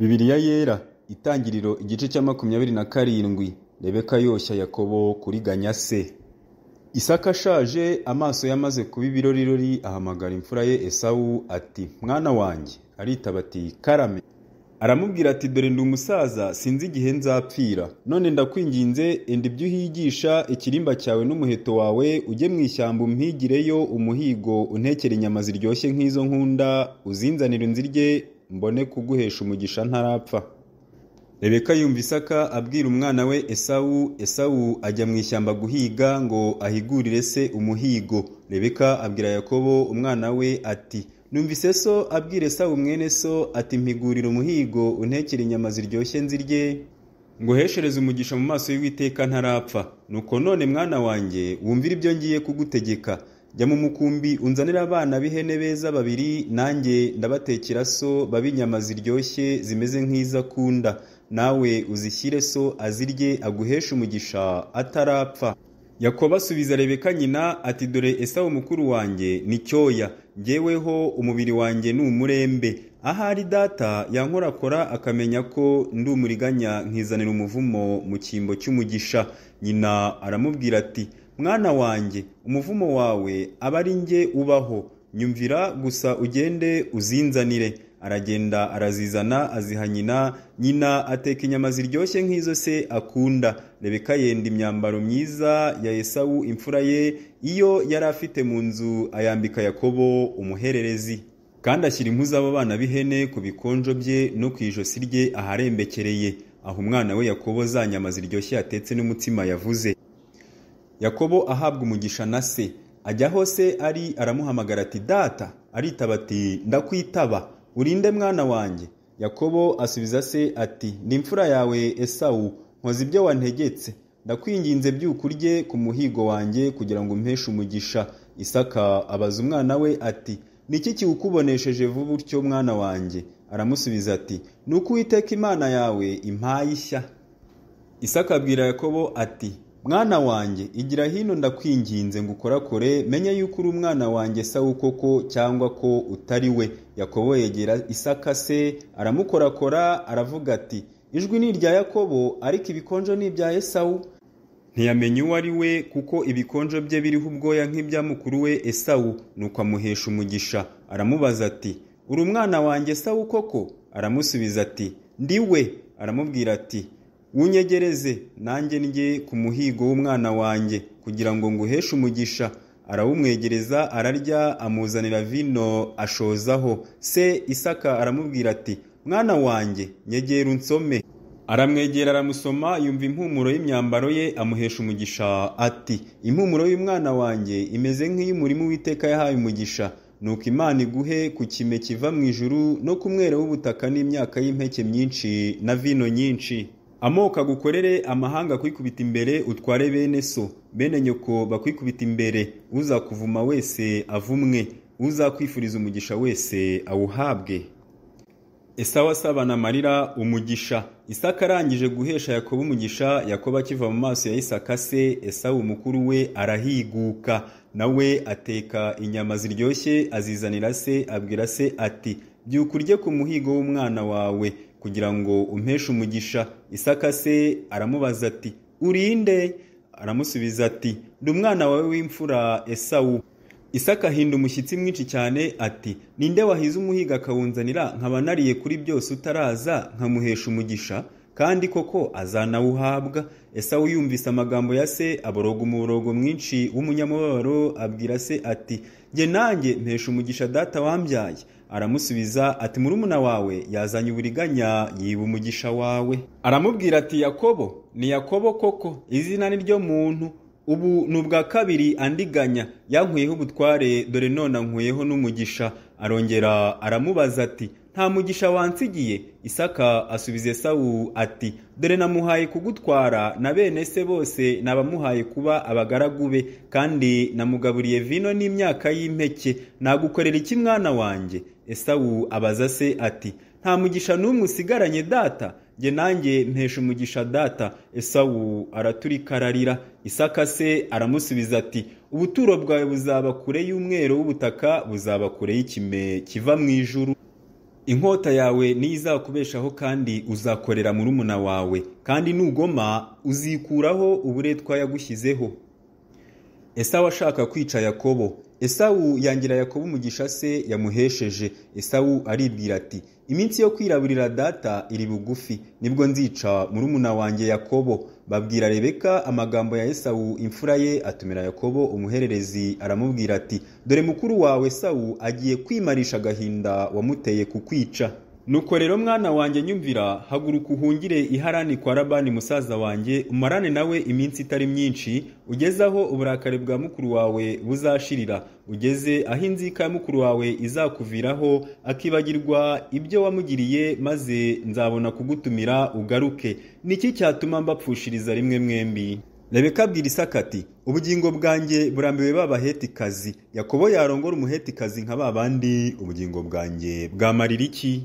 Bibiliya yera itangiriro igice cya 27 Rebeka yoshya Yakobo kuriganya se. Isaka ashaje amaso yamaze kuba ibirorirori ahamagara imfura ye Esawu ati mwana wanjye, aritaba ati karame. Aramubwira ati dore ndi umusaza sinzi igihe nzapfira, none ndakwinginze enda ibyo uhigisha ikirimba cyawe n'umuheto wawe ujye mu ishyamba umpigireyo umuhigo untekere inyama ziryoshye nk'izo nkunda uzinzanire nzirye mbone kuguhesha umugisha ntarapfa. Rebeka yumva Isaka abwira umwana we Esawu ajya mu ishyamba guhiga ngo ahigurire se umuhigo. Rebeka abwira Yakobo umwana we ati numvise so abwira Esawu mwene so ati mpigurira umuhigo untekere inyama ziryoshye nzirye ngo heshereze umugisha mu maso y'Uwiteka ntarapfa. Nuko none mwana wanjye wumvira ibyo ngiye kugutegeka, jya mu mukumbi unzanira abana b'ihene beza babiri, nanjye ndabatekera so babinyama ziryoshye zimeze nk'iza kunda, nawe uzishyire so azirye aguhesha umugisha atarapfa. Yakobo asubiza Rebeka nyina ati dore Esawu mukuru wanjye ni cyoya, njyeweho umubiri wanjye ni umurembe, ahari data yankorakora akamenya ko ndi umuriganya nkizanira umuvumo mu cyimbo cy'umugisha. Nyina aramubwira ati mwana wanjye, umuvumo wawe aba ari njye ubaho, nyumvira gusa ugende uzinzanire. Aragenda arazizana aziha nyina, nyina ateka inyama ziryoshye nk'izo se akunda. Rebeka yenda imyambaro myiza ya Esawu imfura ye iyo yari afite mu nzu ayambika Yakobo umuhererezi, kandi ashyira impu z'abo bana b'ihene ku bikonjo bye no ku ijosi rye aharembekereye, aho umwana we Yakobo za nyama ziryoshye yatetse n'umutsima yavuze. Yakobo ahabwa umugisha na se, ajyaho se ari aramuhamagara ati data, aritaba ati ndakwitaba, urinde mwana wanjye. Yakobo asubiza se ati ndi imfura yawe Esawu, nkoze ibyo wantegetse, ndakwinginze byukurye ku muhigo wanjye kugira ngo umpeshe umugisha. Isaka abaza umwana we ati niki kiwukubonesheje vuba utyo mwana wanjye? Aramusubiza ati nuko Uwiteka Imana yawe impaye ishya. Isaka abwira Yakobo ati mwana wanjye, igira hino ndakwinginze ngo ukorakore menye yuko uri umwana wanjye Esawu koko cyangwa ko utari we. Yakobo yegera Isaka se aramukorakora, aravuga ati ijwi ni irya Yakobo ariko ibikonjo ni ibya Esawu. Ntiyamenye uwo ari we kuko ibikonjo bye biriho ubwoya nk'ibya mukuru we Esawu, nuko amuhesha umugisha. Aramubaza ati uri umwana wanjye Esawu koko? Aramusubiza ati ndi we. Aramubwira ati wunyegereze nanjye njye ku muhigo w'umwana wanjye kugira ngo nguheshe umugisha. Arawumwegereza ararya, amuzanira vino ashozaho. Se Isaka aramubwira ati mwana wanjye nyegera unsome. Aramwegera aramusoma, yumva impumuro y'imyambaro ye, amuhesha umugisha ati impumuro y'umwana wanjye imeze nk'iy'umurima Uwiteka yahaye umugisha. Nuko Imana iguhe ku kime kiva mu ijuru no ku mwero w'ubutaka n'imyaka y'impeke myinshi na vino nyinshi. Amoko agukorere, amahanga kwikubita imbere, utware bene so bene nyoko bakwikubita imbere. Uzakuvuma wese avumwe, uzakwifuriza umugisha wese awuhabwe. Esawu asabana amarira umugisha. Isaka arangije guhesha Yakobo umugisha, Yakobo akiva mu maso ya Isaka se, Esawu mukuru we arahiguka, nawe ateka inyama ziryoshye azizanira se, abwira se ati byukurye ku muhigo w'umwana wawe kugira ngo umpeshe umugisha. Isaka se aramubaza ati urinde? Aramusubiza ati ndi umwana wawe w'imfura Esawu. Isaka ahinda umushyitsi mwinshi cyane ati ninde wahize umuhiga akawunzanira nkaba nariye kuri byose utaraza nkamuhesha umugisha, kandi koko azanawuhabwa. Esawu yumvise amagambo ya se aboroga umuborogo mwinshi w'umunyamubabaro, abwira se ati jye nanjye mpesha umugisha data wambyaye. Aramusubiza ati murumuna wawe yazanye uburiganya yiba umugisha wawe. Aramubwira ati Yakobo? Ni Yakobo koko, izina ni ryo muntu. Ubu ni ubwa kabiri andiganya, yankuyeho ubutware dore none ankuyeho n'umugisha. Arongera aramubaza ati nta mugisha wansigiye? Isaka asubiza Esawu ati dore namuhaye kugutwara na bene se bose nabamuhaye kuba abagaragu be, kandi namugaburiye vino n'imyaka y'impeke. Nagukorera iki mwana wanjye? Esawu abaza se ati nta mugisha n'umwe usigaranye data? Jye nanjye mpesha umugisha data. Esawu araturika ararira. Isaka se aramusubiza ati ubuturo bwawe buzaba kure y'umwero w'ubutaka, buzaba kure y'ikime kiva mu ijuru. inkota yawe niyo izakubeshaho kandi uzakorera murumuna wawe, kandi nugoma uzikuraho uburetwa yagushyizeho. Esawu ashaka kwica Yakobo. Esawu yangira Yakobo umugisha se yamuhesheje. Esawu aribwira ati, iminsi yo kwiraburira data iri bugufi, nibwo nzica murumuna wanjye Yakobo. Babwira Rebeka amagambo ya Esawu imfura ye, atumira Yakobo umuhererezi aramubwira ati, dore mukuru wawe Esawu agiye kwimarisha agahinda wamuteye kukwica. Nuko rero mwana wanjye nyumvira, haguruka uhungire i Harani kwa Labani musaza wanjye, umarane nawe iminsi itari myinshi, ugeze aho uburakari bwa mukuru wawe buzashirira, ugeze aho inzika ya mukuru wawe izakuviraho akibagirwa ibyo wamugiriye, maze nzabona kugutumira ugaruke. Niki cyatuma mbapfushiriza rimwe mwembi? Rebeka abwira Isaka ati, ubugingo bwanjye burambiwe b'Abahetikazi. Yakobo yarongora umuhetikazi nka babandi, ubugingo bwanjye bwamarira iki?